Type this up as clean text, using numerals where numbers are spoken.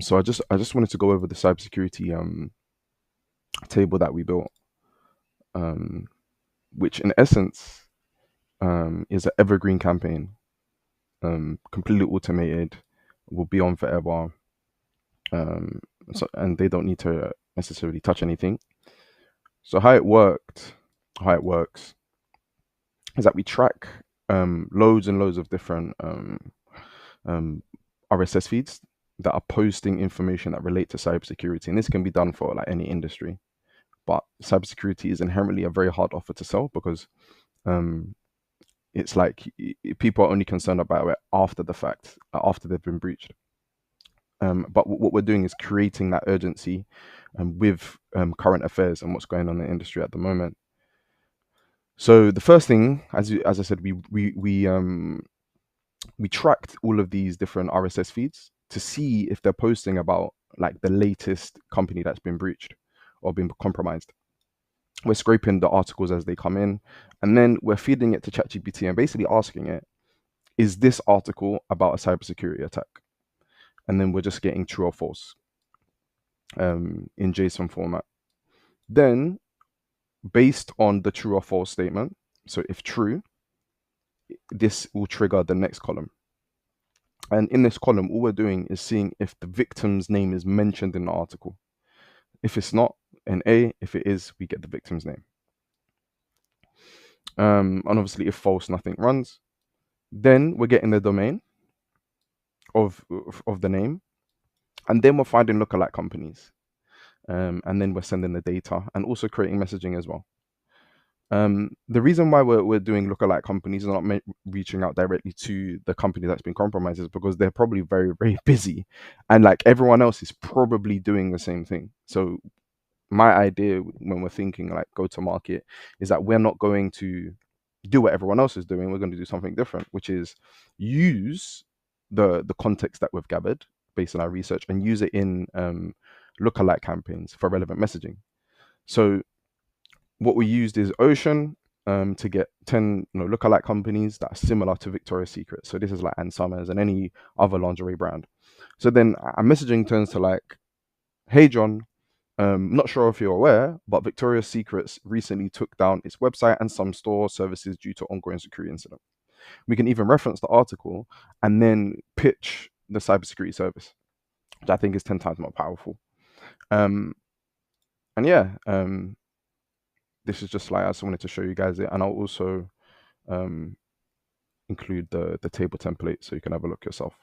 So I just wanted to go over the cybersecurity table that we built, um, which in essence is an evergreen campaign, completely automated, will be on forever, um, and they don't need to necessarily touch anything. So how it works is that we track loads and loads of different um, RSS feeds that are posting information that relate to cybersecurity, and this can be done for like any industry. But cybersecurity is inherently a very hard offer to sell because um, it's like people are only concerned about it after the fact, after they've been breached. But what we're doing is creating that urgency with current affairs and what's going on in the industry at the moment. So the first thing, as I said, we tracked all of these different RSS feeds to see if they're posting about like the latest company that's been breached or been compromised. We're scraping the articles as they come in, and then we're feeding it to ChatGPT and basically asking it, is this article about a cybersecurity attack? And then we're just getting true or false in JSON format. Then, based on the true or false statement, so if true, this will trigger the next column. And in this column, all we're doing is seeing if the victim's name is mentioned in the article. If it's not, an A. If it is, we get the victim's name. And obviously, if false, nothing runs. Then we're getting the domain of the name, and then we're finding lookalike companies, and then we're sending the data and also creating messaging as well. The reason why we're doing lookalike companies and not reaching out directly to the company that's been compromised is because they're probably very, very busy, and like everyone else is probably doing the same thing. So my idea when we're thinking like go to market is that we're not going to do what everyone else is doing. We're going to do something different, which is use the context that we've gathered based on our research and use it in lookalike campaigns for relevant messaging. So what we used is Ocean to get 10 lookalike companies that are similar to Victoria's Secret. So this is like Ann Summers and any other lingerie brand. So then our messaging turns to like, hey John, not sure if you're aware, but Victoria's Secrets recently took down its website and some store services due to ongoing security incident. We can even reference the article and then pitch the cybersecurity service, which I think is 10 times more powerful. Um, and yeah, this is just like I just wanted to show you guys it, and I'll also um, include the table template so you can have a look yourself.